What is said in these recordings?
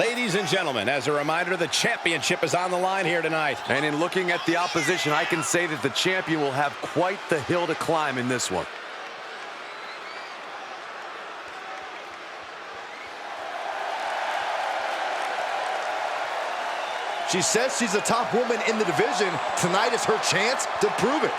Ladies and gentlemen, as a reminder, the championship is on the line here tonight. And in looking at the opposition, I can say that the champion will have quite the hill to climb in this one. She says she's the top woman in the division. Tonight is her chance to prove it.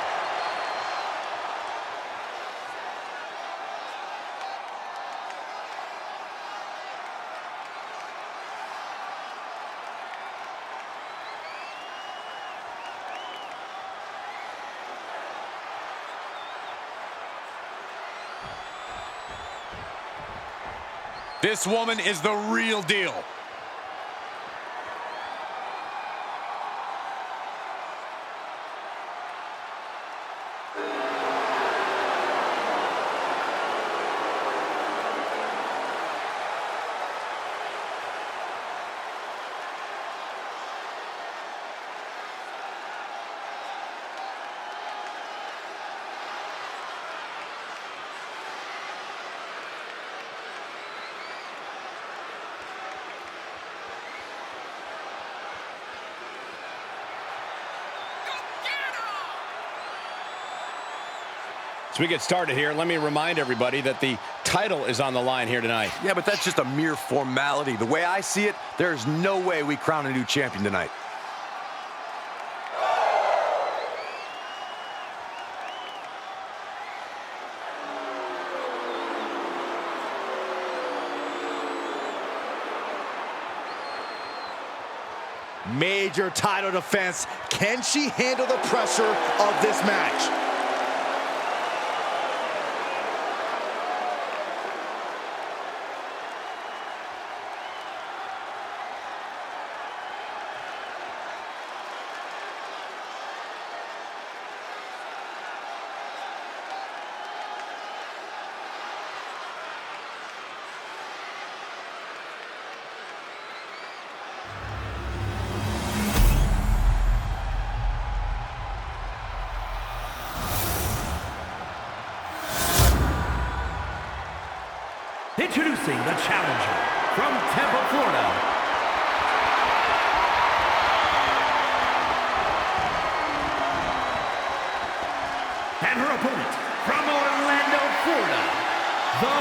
This woman is the real deal. As we get started here, let me remind everybody that the title is on the line here tonight. Yeah, but that's just a mere formality. The way I see it, there's no way we crown a new champion tonight. Major title defense. Can she handle the pressure of this match? Introducing the challenger from Tampa, Florida. And her opponent from Orlando, Florida. The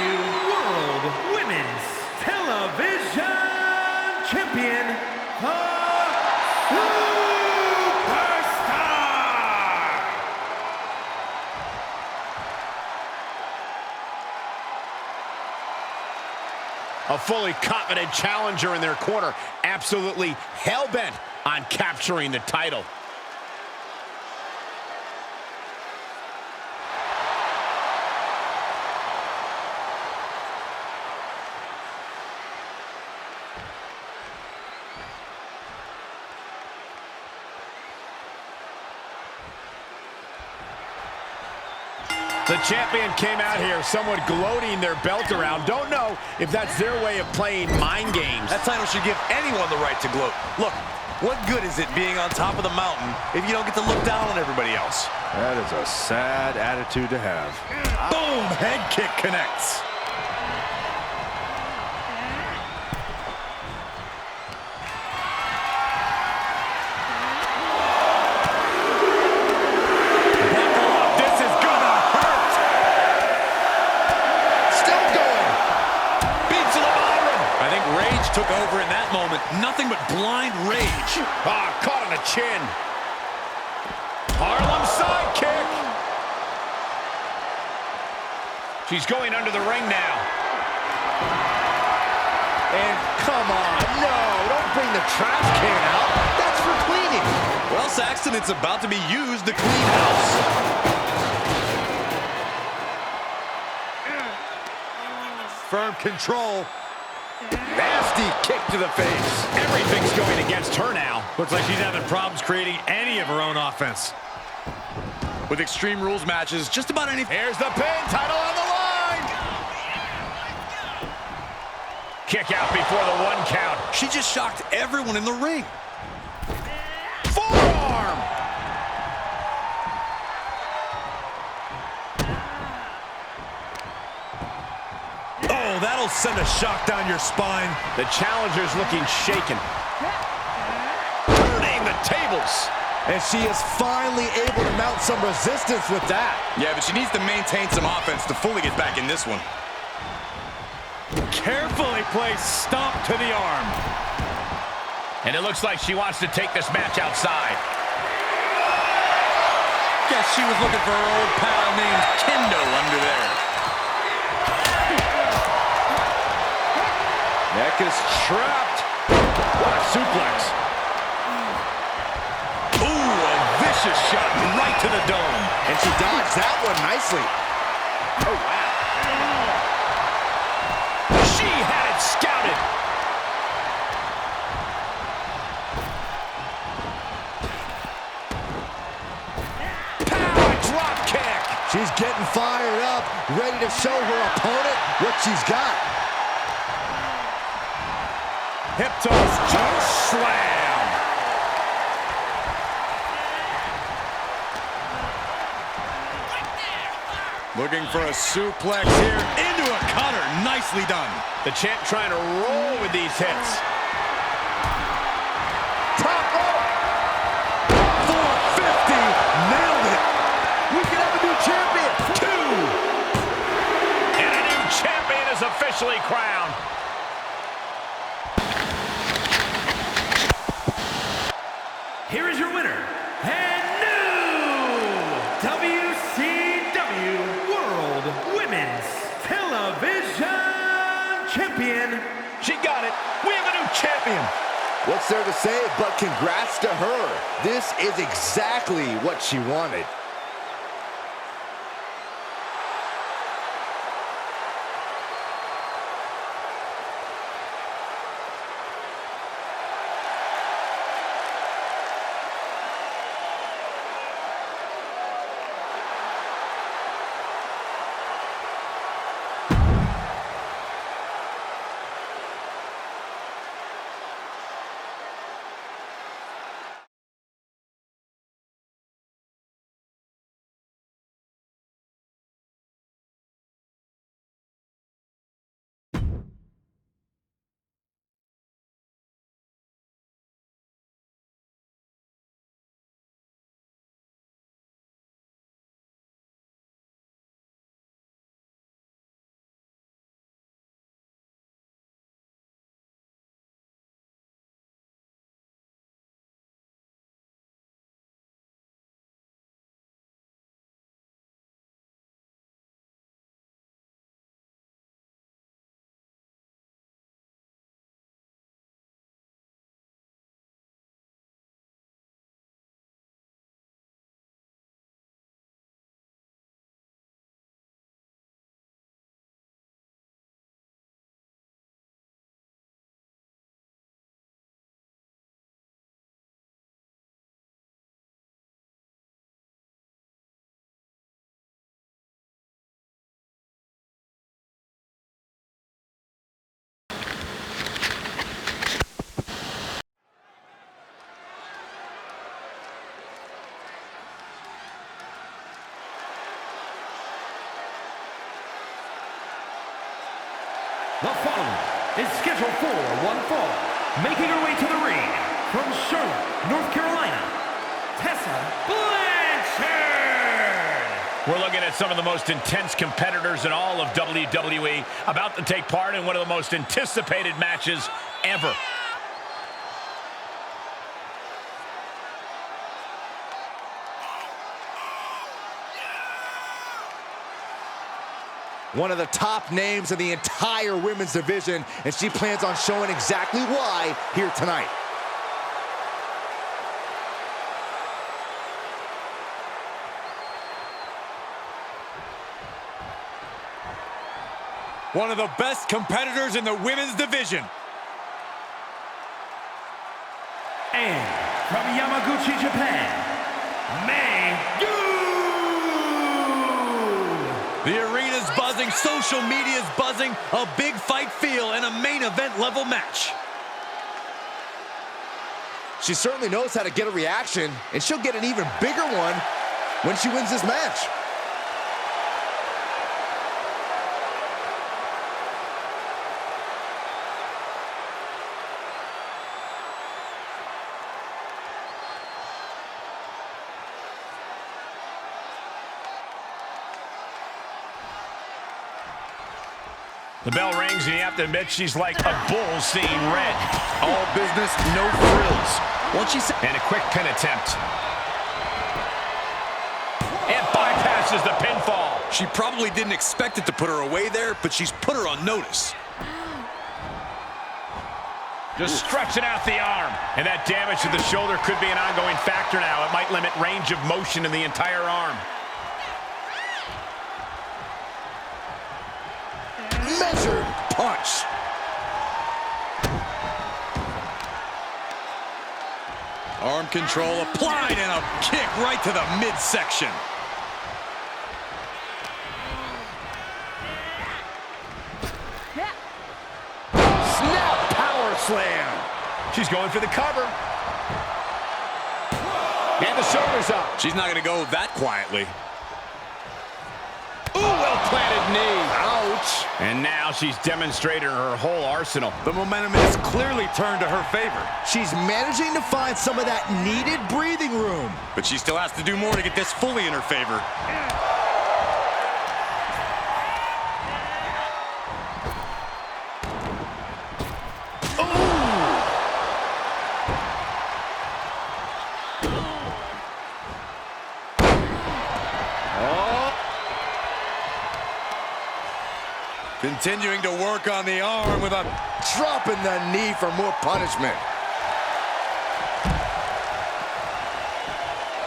WCW.Road Women's Television Champion, A fully confident challenger in their corner, absolutely hell-bent on capturing the title. The champion came out here somewhat gloating their belt around. Don't know if that's their way of playing mind games. That title should give anyone the right to gloat. Look, what good is it being on top of the mountain if you don't get to look down on everybody else? That is a sad attitude to have. Boom! Head kick connects. Took over in that moment. Nothing but blind rage. Caught on the chin. Harlem sidekick. She's going under the ring now. And come on, no, don't bring the trash can out. That's for cleaning. Well, Saxton, it's about to be used to clean house. Firm control. Nasty kick to the face. Everything's going against her now. Looks like she's having problems creating any of her own offense. With Extreme Rules matches, just about any... Here's the pin, title on the line. Kick out before the 1 count. She just shocked everyone in the ring. Forearm. Oh, that That'll send a shock down your spine. The challenger's looking shaken. Turning the tables. And she is finally able to mount some resistance with that. Yeah, but she needs to maintain some offense to fully get back in this one. Carefully placed stomp to the arm. And it looks like she wants to take this match outside. Guess she was looking for her old pal named Kendo under there. Neck is trapped. What a suplex. Ooh, a vicious shot right to the dome. And she dodged that one nicely. Oh, wow. She had it scouted. Power drop kick. She's getting fired up, ready to show her opponent what she's got. Hip toss, just slam. Looking for a suplex here. Into a cutter. Nicely done. The champ trying to roll with these hits. Top rope. 450. Nailed it. We can have a new champion. 2. And a new champion is officially crowned. Here is your winner, and new WCW.Road Women's Television Champion. She got it. We have a new champion. What's there to say but congrats to her. This is exactly what she wanted. The following is scheduled for one fall, making her way to the ring from Charlotte, North Carolina, Tessa Blanchard. We're looking at some of the most intense competitors in all of WWE about to take part in one of the most anticipated matches ever. One of the top names in the entire women's division, and she plans on showing exactly why here tonight. One of the best competitors in the women's division. And from Yamaguchi, Japan, May Yu. The arena's buzzing, social media's buzzing, a big fight feel and a main event level match. She certainly knows how to get a reaction, and she'll get an even bigger one when she wins this match. The bell rings, and you have to admit she's like a bull seeing red. All business, no frills. Once she said, And a quick pin attempt. And bypasses the pinfall. She probably didn't expect it to put her away there, but she's put her on notice. Just stretching out the arm. And that damage to the shoulder could be an ongoing factor now. It might limit range of motion in the entire arm. Measured punch. Arm control applied and a kick right to the midsection. Snap power slam. She's going for the cover. And the shoulder's up. She's not going to go that quietly. Ooh, well-planted knee. Ouch. And now she's demonstrated her whole arsenal. the momentum has clearly turned to her favor. She's managing to find some of that needed breathing room. But she still has to do more to get this fully in her favor. Continuing to work on the arm with a Dropping the knee for more punishment.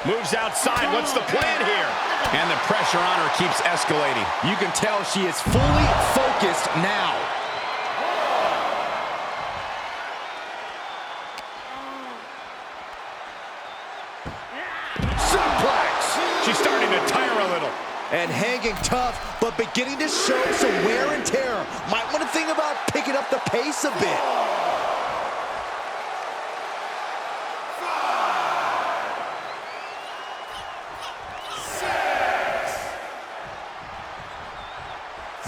Moves outside. What's the plan here? And the pressure on her keeps escalating. You can tell she is fully focused now. Suplex. She's starting to tire a little. And hanging tough, but beginning to show some wear and tear. Might want to think about picking up the pace a bit.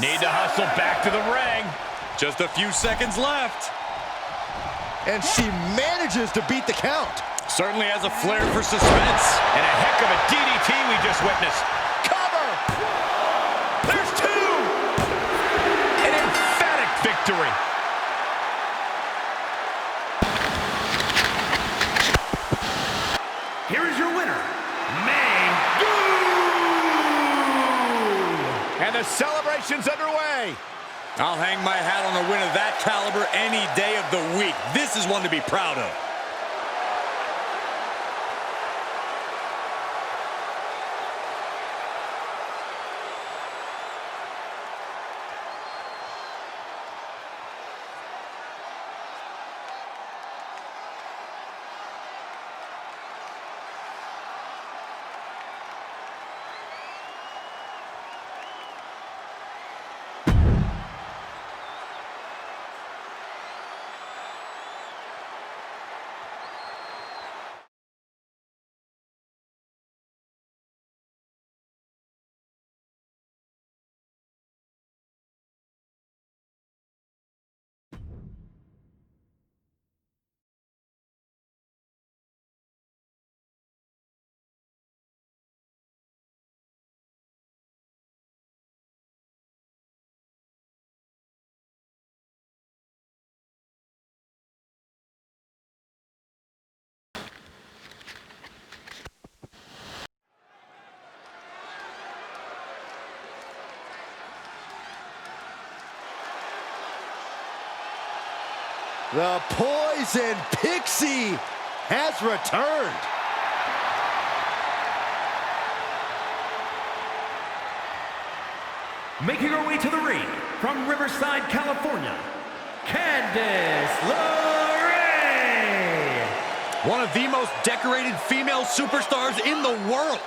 Need to hustle back to the ring. Just a few seconds left. And she manages to beat the count. Certainly has a flair for suspense. And a heck of a DDT we just witnessed. Cover! There's two! An emphatic victory. Here is your winner, May. And the celebration's underway. I'll hang my hat on a win of that caliber any day of the week. This is one to be proud of. The Poison Pixie has returned. Making her way to the ring from Riverside, California, Candice LeRae. One of the most decorated female superstars in the world.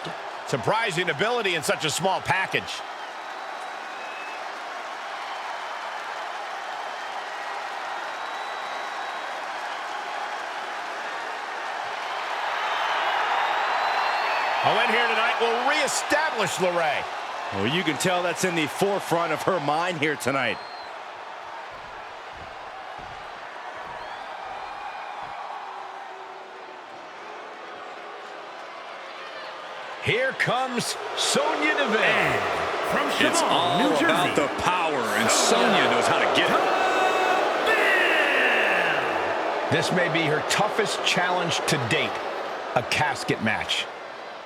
Surprising ability in such a small package. A win here tonight will reestablish LeRae. Well, you can tell that's in the forefront of her mind here tonight. Here comes Sonya Deville. from It's Chemung, all New Jersey. about the power, and Sonya knows how to get it. This may be her toughest challenge to date, a casket match.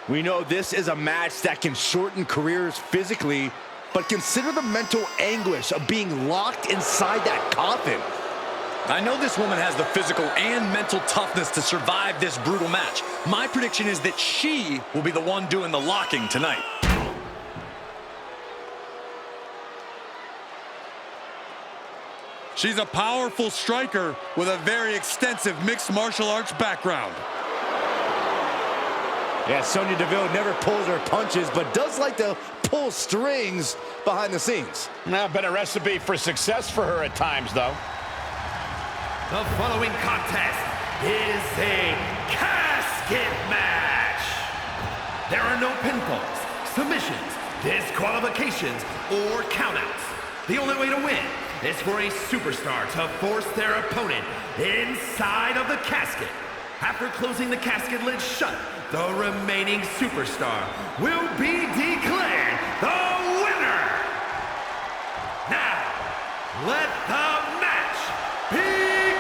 We know this is a match that can shorten careers physically, but consider the mental anguish of being locked inside that coffin. I know this woman has the physical and mental toughness to survive this brutal match. My prediction is that she will be the one doing the locking tonight. She's a powerful striker with a very extensive mixed martial arts background. Yeah, Sonya Deville never pulls her punches, but does like to pull strings behind the scenes. Now, been a recipe for success for her at times, though. The following contest is a casket match. There are no pinfalls, submissions, disqualifications, or countouts. The only way to win is for a superstar to force their opponent inside of the casket. After closing the casket lid shut, the remaining superstar will be declared the winner. Now, let the match begin!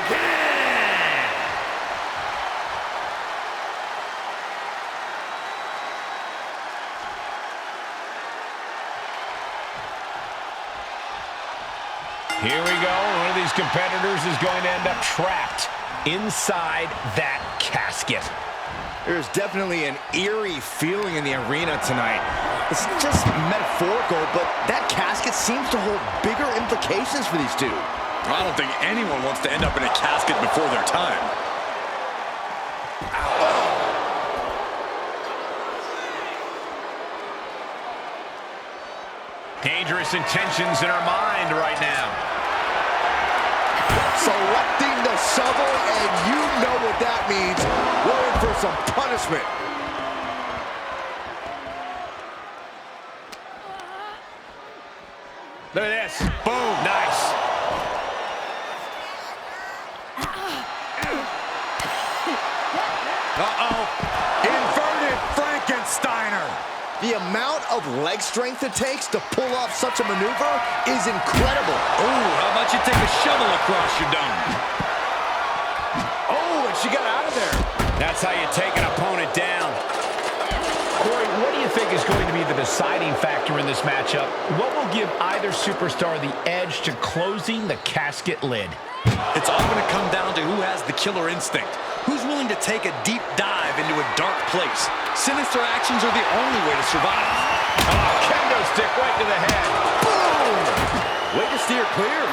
Here we go. One of these competitors is going to end up trapped inside that casket. There's definitely an eerie feeling in the arena tonight. It's just metaphorical, but that casket seems to hold bigger implications for these two. I don't think anyone wants to end up in a casket before their time. Dangerous intentions in her mind right now. Selecting the shovel, and you know what that means. We're in for some punishment. Look at this. Boom. Nice. Uh-oh. Inverted Frankensteiner. The amount of leg strength it takes to pull off such a maneuver is incredible. Oh, how about you take a shovel across your dome? Oh, and she got out of there. That's how you take an opponent down. Corey, what do you think is going to be the deciding factor in this matchup? What will give either superstar the edge to closing the casket lid? It's all going to come down to who has the killer instinct. Who's willing to take a deep dive into a dark place? Sinister actions are the only way to survive. Oh, kendo stick right to the head. Boom! Way to steer clear.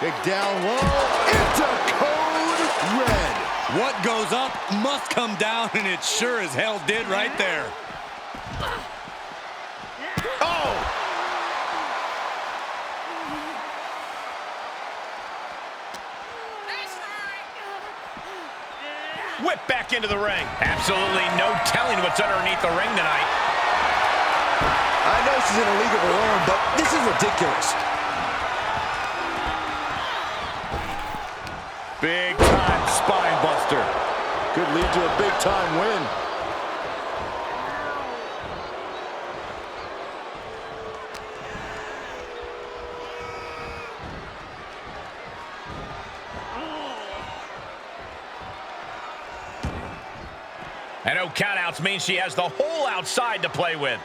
Kick down low into code red. What goes up must come down, and it sure as hell did right there. Oh! Whip back into the ring. Absolutely no telling what's underneath the ring tonight. I know she's in a league of her own, but this is ridiculous. Big time spine buster. Could lead to a big time win. And no countouts means she has the whole outside to play with.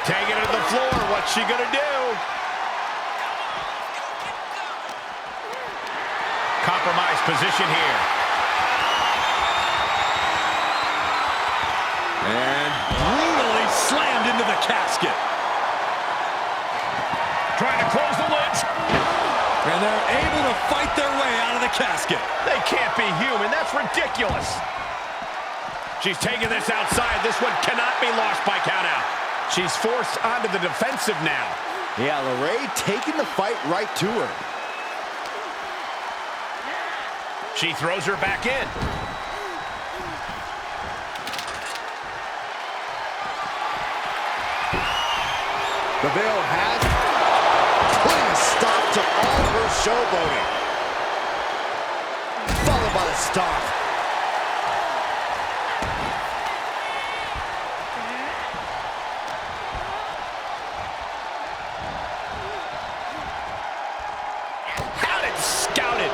Taking it to the floor. What's she gonna do? Compromised position here. And brutally slammed into the casket. Trying to close the lids. And they're able to fight their way out of the casket. They can't be human. That's ridiculous. She's taking this outside. This one cannot be lost by countout. She's forced onto the defensive now. Yeah, LeRae taking the fight right to her. She throws her back in. The Veil has putting after all her showboating. Followed by the stomp. Scouted.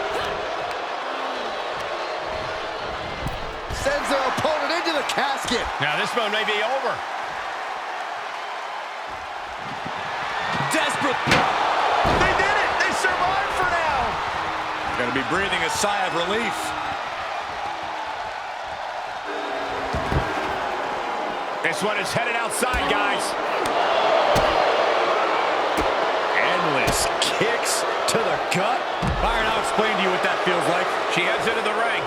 Sends their opponent into the casket. Now this one may be over. Desperate. They did it. They survived for now. Gonna be breathing a sigh of relief. This one is headed outside, guys. Endless kicks to the gut. Byron, I'll explain to you what that feels like. She heads into the ring.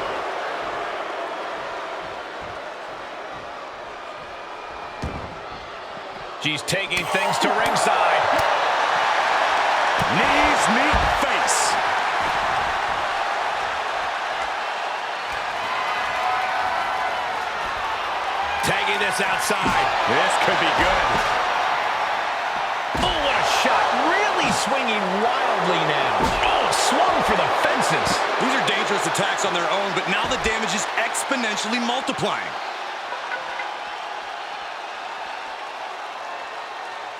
She's taking things to ringside. Knees meet face. Tagging this outside. This could be good. Oh, what a shot. Really swinging wildly now. Oh, swung for the fences. These are dangerous attacks on their own, but now the damage is exponentially multiplying.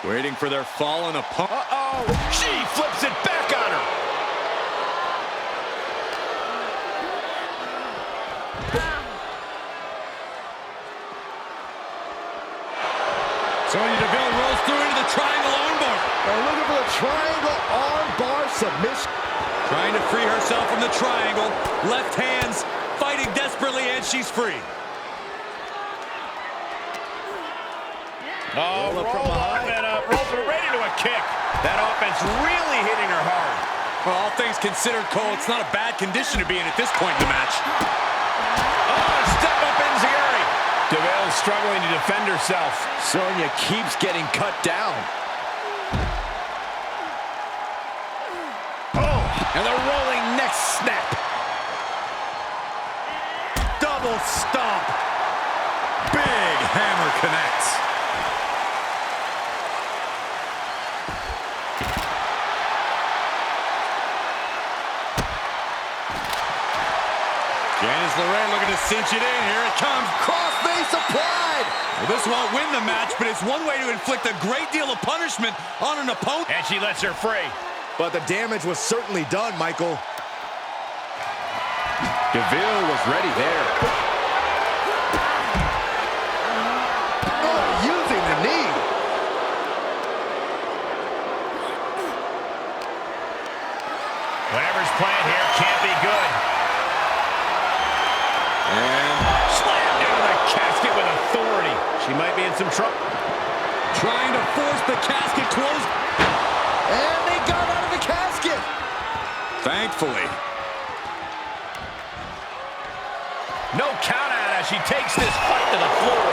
Waiting for their fallen opponent. Uh-oh. She flips it back on her. Sonya Deville rolls through into the triangle armbar. They're looking for the triangle armbar submission. Trying to free herself from the triangle. Left hands fighting desperately, and she's free. Oh, roll up and rolls her right into a kick. That offense really hitting her hard. Well, all things considered, Cole, it's not a bad condition to be in at this point in the match. Oh, step up enziguri. Deville struggling to defend herself. Sonya keeps getting cut down. Oh, and the rolling neck snap. Double stomp. Big hammer connects. Candice LeRae looking to cinch it in. Here it comes. Crossface applied. Well, this won't win the match, but it's one way to inflict a great deal of punishment on an opponent. And she lets her free. But the damage was certainly done, Michael. Deville was ready there. Oh, using the knee. Whatever's planned here can't be good. And Slammed into the casket with authority. She might be in some trouble. trying to force the casket closed. And they got out of the casket. Thankfully. No count out as she takes this fight to the floor.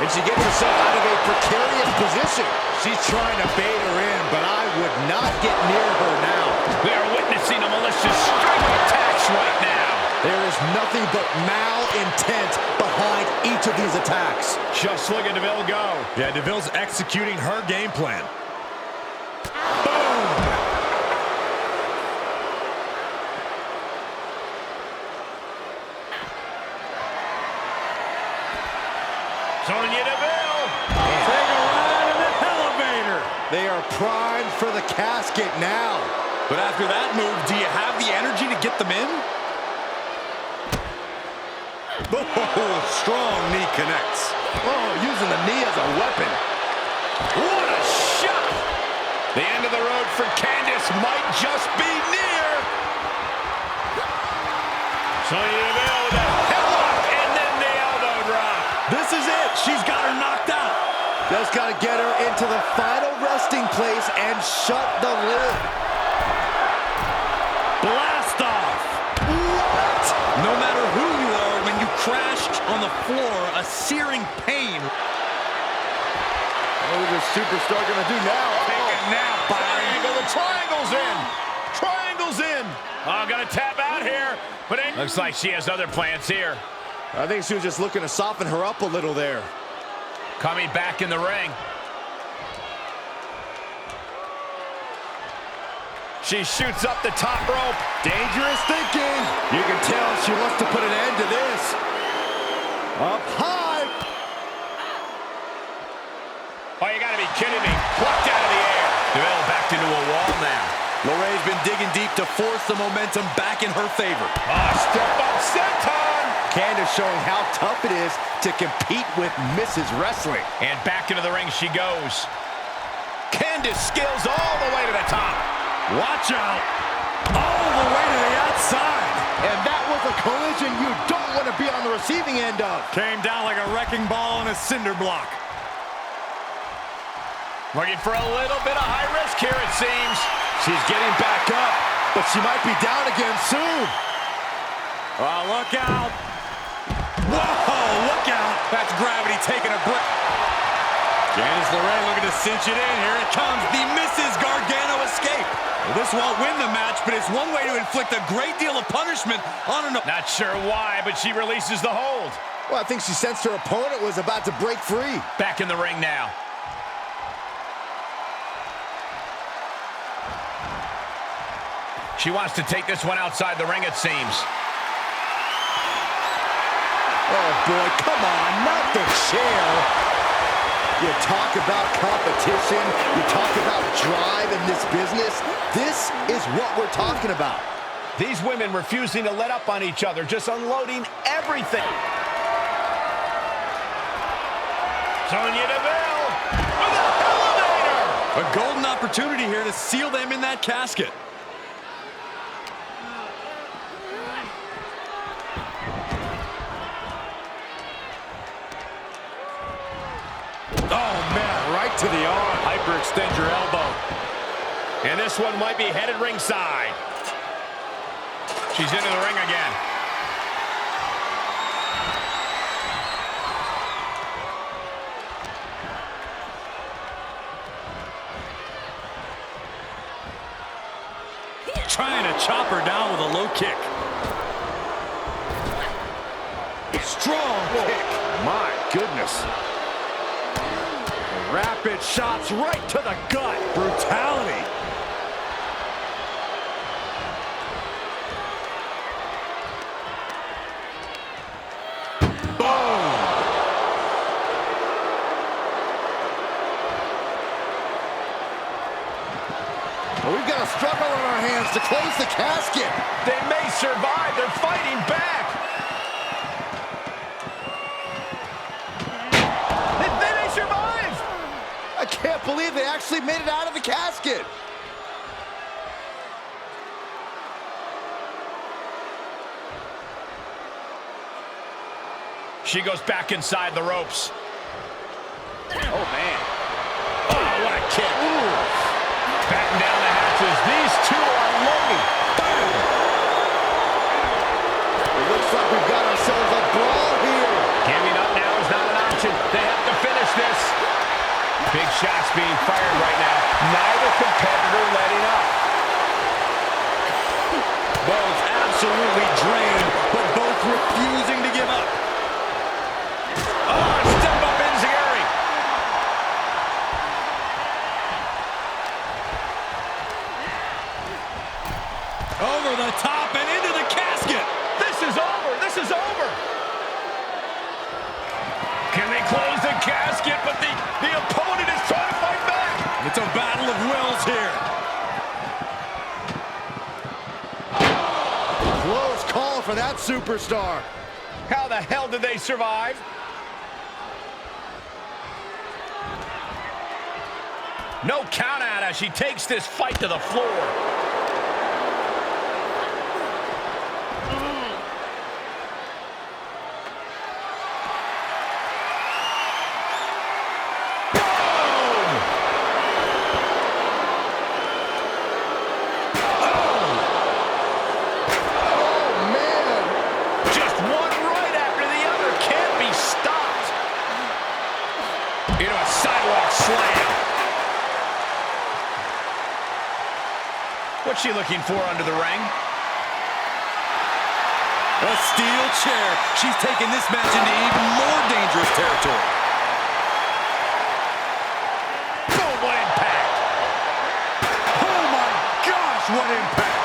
And she gets herself out of a precarious position. She's trying to bait her in, but I would not get near her now. We are witnessing a malicious string of attacks right now. There is nothing but malintent behind each of these attacks. Just look at Deville go. Yeah, Deville's executing her game plan. Sonya Deville. Take a ride in the elevator. They are primed for the casket now. But after that move, do you have the energy to get them in? Oh, strong knee connects. Oh, using the knee as a weapon. What a shot. The end of the road for Candice might just be near. Sonya Deville with a headlock and then the elbow drop. This is it. She's got her knocked out. Just got to get her into the final resting place and shut the lid. Blast off. What? No matter who you are, when you crash on the floor, a searing pain. What is this superstar going to do now? Take a nap, Byron. Triangle, the triangle's in. Triangle's in. Oh, gonna tap out here. But it looks like she has other plans here. I think she was just looking to soften her up a little there. Coming back in the ring. She shoots up the top rope. Dangerous thinking. You can tell she wants to put an end to this. Up high. Oh, you gotta be kidding me. Plucked out of the air. DeVille backed into a wall now. LeRae's been digging deep to force the momentum back in her favor. Oh, step up, senton. Candace showing how tough it is to compete with Mrs. Wrestling. And back into the ring she goes. Candace scales all the way to the top. Watch out. All the way to the outside. And that was a collision you don't want to be on the receiving end of. Came down like a wrecking ball on a cinder block. Looking for a little bit of high risk here, it seems. She's getting back up, but she might be down again soon. Oh, look out. Whoa, look out. That's gravity taking a break. Candice LeRae looking to cinch it in. Here it comes, the Mrs. Gargano escape. Well, this won't win the match, but it's one way to inflict a great deal of punishment on an... Not sure why, but she releases the hold. Well, I think she sensed her opponent was about to break free. Back in the ring now. She wants to take this one outside the ring, it seems. Oh, boy, come on, not the chair. You talk about competition, you talk about drive in this business. This is what we're talking about. These women refusing to let up on each other, just unloading everything. Sonya Deville with an elevator. A golden opportunity here to seal them in that casket. Oh, man, right to the arm. Hyperextend your elbow. And this one might be headed ringside. She's into the ring again. Trying to chop her down with a low kick. Strong kick. My goodness. Rapid shots right to the gut. Brutality. Boom. Well, we've got a struggle on our hands to close the casket. They may survive. They're fighting back. They may survive. I can't believe they actually made it out of the casket. She goes back inside the ropes. Oh, man. Oh, what a kick. Ooh. Batten down the hatches. These two are loaded. Boom. It looks like we've got ourselves a brawl here. Giving up now is not an option. They have to finish this. Big shots being fired right now. Neither competitor letting up. Both absolutely drained, but both refusing to give up. Oh, step up Enziguri. Over the top and into the casket. This is over. This is over. Can they close the casket? But the opponent is trying to fight back. It's a battle of wills here. Close call for that superstar. How the hell did they survive? No count out as she takes this fight to the floor. Into a sidewalk slam. What's she looking for under the ring? A steel chair. She's taking this match into even more dangerous territory. Boom, what impact. Oh my gosh, what impact.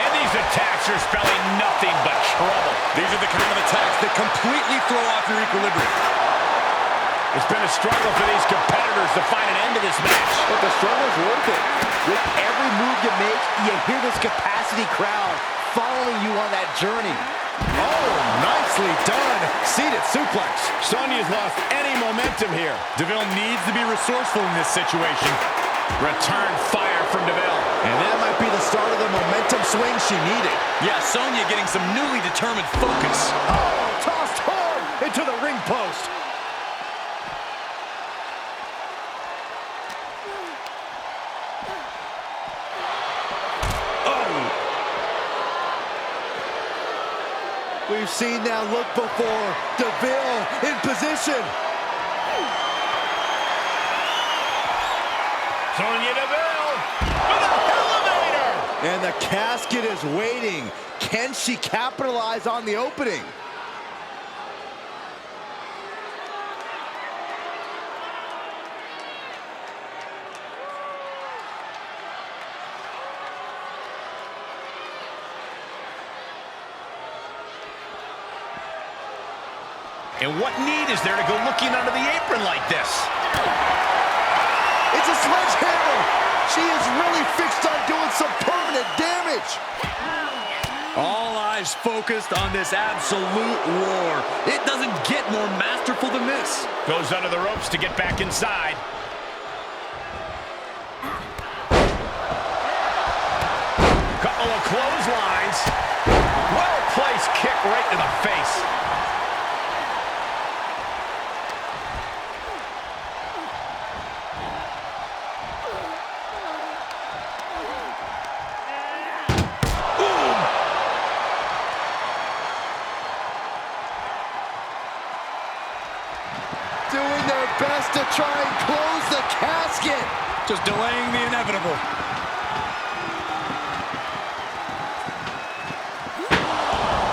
And these attacks are spelling nothing but trouble. These are the kind of attacks that completely throw off your equilibrium. It's been a struggle for these competitors to find an end to this match. But the struggle's worth it. With every move you make, you hear this capacity crowd following you on that journey. Oh, nicely done. Seated suplex. Sonya's lost any momentum here. Deville needs to be resourceful in this situation. Return fire from Deville. And that might be the start of the momentum swing she needed. Yeah, Sonya getting some newly determined focus. Oh, tossed hard into the ring post. We've seen that look before. Deville in position. Sonya Deville with a elevator. And the casket is waiting. Can she capitalize on the opening? And what need is there to go looking under the apron like this? It's a sledgehammer. She is really fixed on doing some permanent damage. All eyes focused on this absolute war. It doesn't get more masterful than this. Goes under the ropes to get back inside. Couple of clotheslines. Well-placed kick right to the face. Doing their best to try and close the casket. Just delaying the inevitable.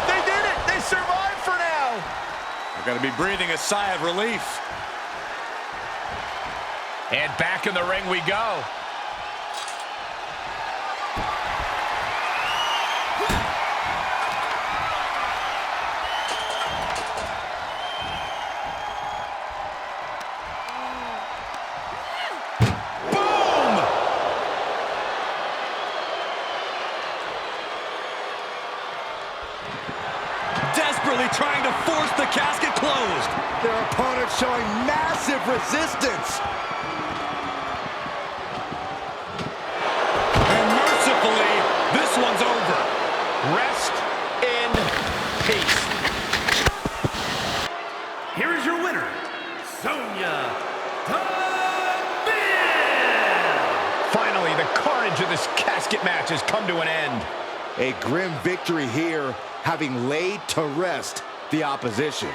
They did it! They survived for now! They're going to be breathing a sigh of relief. And back in the ring we go. Desperately trying to force the casket closed. Their opponent showing massive resistance. And mercifully, this one's over. Rest in peace. Here is your winner, Sonya Deville. Finally, the carnage of this casket match has come to an end. A grim victory here, having laid to rest the opposition.